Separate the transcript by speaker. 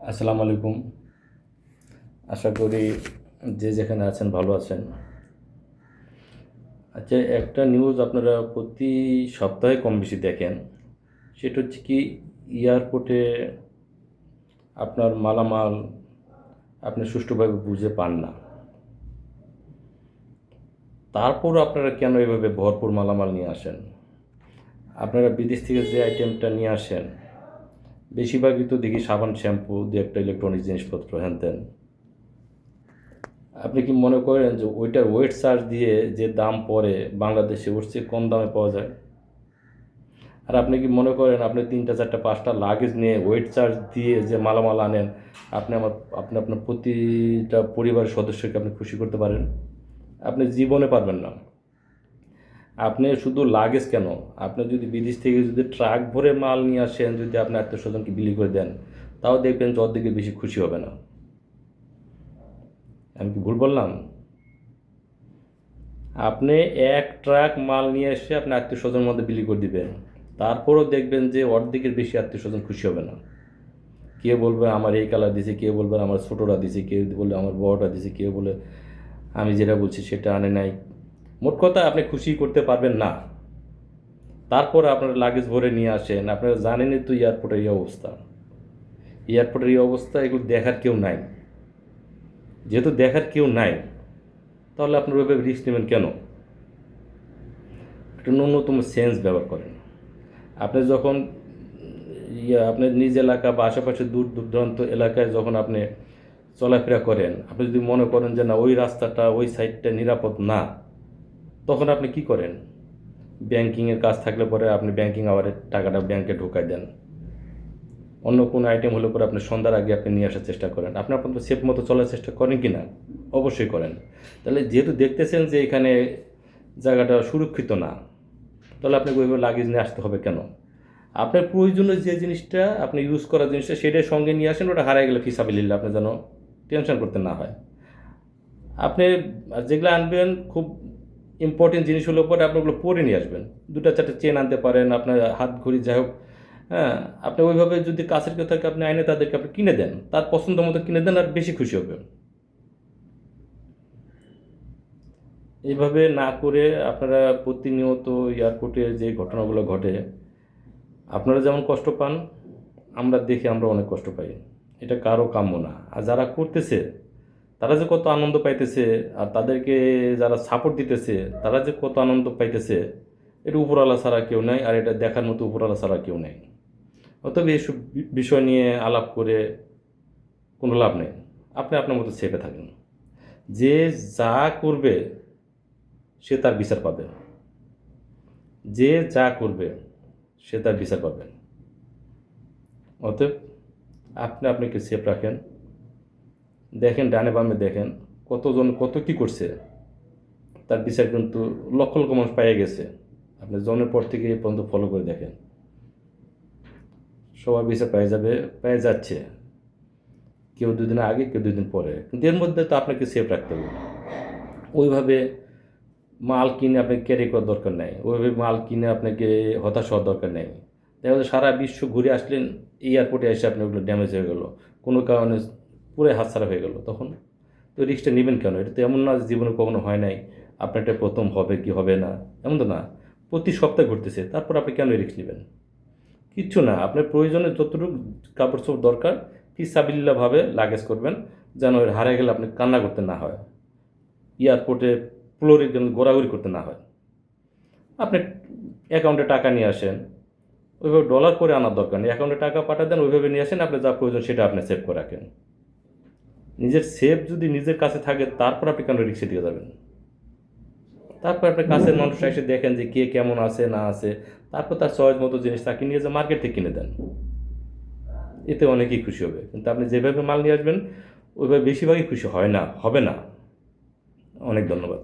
Speaker 1: আসসালামু আলাইকুম। আশা করি যে যেখানে আছেন ভালো আছেন। আচ্ছা, একটা নিউজ আপনারা প্রতি সপ্তাহে কম বেশি দেখেন। সেটা হচ্ছে কি, এয়ারপোর্টে আপনার মালামাল আপনি সুষ্ঠুভাবে বুঝে পান না। তারপরও আপনারা কেন এভাবে ভরপুর মালামাল নিয়ে আসেন? আপনারা বিদেশ থেকে যে আইটেমটা নিয়ে আসেন, বেশিরভাগই তো দেখি সাবান, শ্যাম্পু, দু একটা ইলেকট্রনিক্স জিনিসপত্র, হ্যান ত্যান। আপনি কি মনে করেন যে ওইটার ওয়েট চার্জ দিয়ে যে দাম পড়ে বাংলাদেশে ওর চেয়ে কম দামে পাওয়া যায়? আর আপনি কি মনে করেন আপনি 3টা 4টা 5টা লাগেজ নিয়ে ওয়েট চার্জ দিয়ে যে মালামাল আনেন, আপনি আমার আপনি আপনার প্রতিটা পরিবারের সদস্যকে আপনি খুশি করতে পারেন? আপনি জীবনে পারবেন না। আপনি শুধু লাগেজ কেন, আপনি যদি বিদেশ থেকে যদি ট্রাক ভরে মাল নিয়ে আসেন, যদি আপনি আত্মীয় স্বজনকে বিলি করে দেন, তাও দেখবেন যে অর্ধেকের বেশি খুশি হবে না। আমি কি ভুল বললাম? আপনি এক ট্রাক মাল নিয়ে এসে আপনি আত্মীয় স্বজনের মধ্যে বিলি করে দিবেন, তারপরও দেখবেন যে অর্ধেকের বেশি আত্মীয় স্বজন খুশি হবে না। কেউ বলবে আমার এই কালার দিছে, কেউ বলবে আমার ছোটোরা দিছে, কেউ বলবে আমার বড়টা দিছে, কেউ বলে আমি যেটা বলছি সেটা আনে নাই। মোট কথা, আপনি খুশি করতে পারবেন না। তারপরে আপনারা লাগেজ ভরে নিয়ে আসেন। আপনারা জানেনই তো এয়ারপোর্টের এই অবস্থা। এয়ারপোর্টের এই অবস্থা, এগুলো দেখার কেউ নাই। যেহেতু দেখার কেউ নাই, তাহলে আপনারা ওইভাবে রিস্ক নেবেন কেন? একটা ন্যূনতম সেন্স ব্যবহার করেন। আপনি যখন আপনার নিজ এলাকা বা আশেপাশে দূর দূরান্ত এলাকায় যখন আপনি চলাফেরা করেন, আপনি যদি মনে করেন যে না, ওই রাস্তাটা ওই সাইডটা নিরাপদ না, তখন আপনি কি করেন? ব্যাংকিংয়ের কাজ থাকলে পরে আপনি ব্যাংকিং আওয়ারের টাকাটা ব্যাংকে ঢোকায় দেন। অন্য কোনো আইটেম হলে পরে আপনি সন্ধ্যার আগে আপনি নিয়ে আসার চেষ্টা করেন। আপনি আপনার সেফ মতো চলার চেষ্টা করেন কি না? অবশ্যই করেন। তাহলে যেহেতু দেখতেছেন যে এখানে জায়গাটা সুরক্ষিত না, তাহলে আপনাকে ওইভাবে লাগেজ নিয়ে আসতে হবে কেন? আপনার প্রয়োজনীয় যে জিনিসটা আপনি ইউজ করার জিনিসটা সেটাই সঙ্গে নিয়ে আসেন। ওটা হারায় গেলে ফিসাবিলিল্লাহ আপনি যেন টেনশন করতে না হয়। আপনি যেগুলো আনবেন খুব ইম্পর্টেন্ট জিনিস হলে পরে আপনি ওগুলো পরে নিয়ে আসবেন। 2টা 4টা চেন আনতে পারেন, আপনার হাত ঘড়ি যাই হোক। হ্যাঁ, আপনি ওইভাবে যদি কাছের কেউ থাকে আপনি আইনে তাদেরকে আপনি কিনে দেন, তার পছন্দ মতো কিনে দেন, আর বেশি খুশি হবে। এইভাবে না করে আপনারা প্রতিনিয়ত এয়ারপোর্টে যে ঘটনাগুলো ঘটে, আপনারা যেমন কষ্ট পান, আমরা দেখে আমরা অনেক কষ্ট পাই। এটা কারো কাম্য না। আর যারা করতেছে তারা যে কত আনন্দ পাইতেছে, আর তাদেরকে যারা সাপোর্ট দিতেছে তারা যে কত আনন্দ পাইতেছে, এটা উপরওয়ালা ছাড়া কেউ নেই, আর এটা দেখার মতো উপরওয়ালা ছাড়া কেউ নেই। অতএব এইসব বিষয় নিয়ে আলাপ করে কোনো লাভ নেই। আপনি আপনার মতো সেফে থাকেন। যে যা করবে সে তার বিচার পাবে। যে যা করবে সে তার বিচার পাবে। অতএব আপনি আপনাকে সেফ রাখেন। দেখেন ডানে বামে দেখেন কতজন কত কী করছে, তার বিচার কিন্তু লক্ষ লক্ষ মানুষ পেয়ে গেছে। আপনি জন্মের পর থেকে এই পর্যন্ত ফলো করে দেখেন, সবার বিচার পেয়ে যাবে, পেয়ে যাচ্ছে। কেউ 2 দিন আগে, কেউ 2 দিন পরে, কিন্তু এর মধ্যে তো আপনাকে সেফ রাখতে হবে। ওইভাবে মাল কিনে আপনাকে ক্যারি করার দরকার নেই, ওইভাবে মাল কিনে আপনাকে হতাশ হওয়ার দরকার নেই। দেখা যায় সারা বিশ্ব ঘুরে আসলেন, এয়ারপোর্টে এসে আপনি ওগুলো ড্যামেজ হয়ে গেলো, কোনো কারণে পুরো হাতছাড়া হয়ে গেলো, তখন তো রিস্কটা নেবেন কেন? এটা তো এমন না যে জীবনে কখনো হয় নাই, আপনার এটা প্রথম হবে কি হবে না, এমন তো না। প্রতি সপ্তাহে ঘটতেছে, তারপর আপনি কেন রিস্ক নেবেন? কিচ্ছু না, আপনার প্রয়োজনে যতটুকু কাপড় চোপড় দরকার ফিসাবিল্লাভাবে লাগেজ করবেন, যেন এর হারিয়ে গেলে আপনি কান্না করতে না হয়, এয়ারপোর্টে ফ্লোরে যেন ঘোরাঘুরি করতে না হয়। আপনি অ্যাকাউন্টে টাকা নিয়ে আসেন, ওইভাবে ডলার করে আনার দরকার নেই, অ্যাকাউন্টে টাকা পাঠা দেন, ওইভাবে নিয়ে আসেন, আপনার যা প্রয়োজন সেটা আপনি সেভ করে রাখেন। নিজের সেভ যদি নিজের কাছে থাকে, তারপর আপনি কেন রিক্সা দিয়ে যাবেন? তারপর আপনার কাছের মানুষরা এসে দেখেন যে কে কেমন আছে না আছে, তারপর তার চয়েস মতো জিনিস তাকে নিয়ে যে মার্কেট থেকে কিনে দেন, এতে অনেকেই খুশি হবে। কিন্তু আপনি যেভাবে মাল নিয়ে আসবেন ওইভাবে বেশিরভাগই খুশি হয় না, হবে না। অনেক ধন্যবাদ।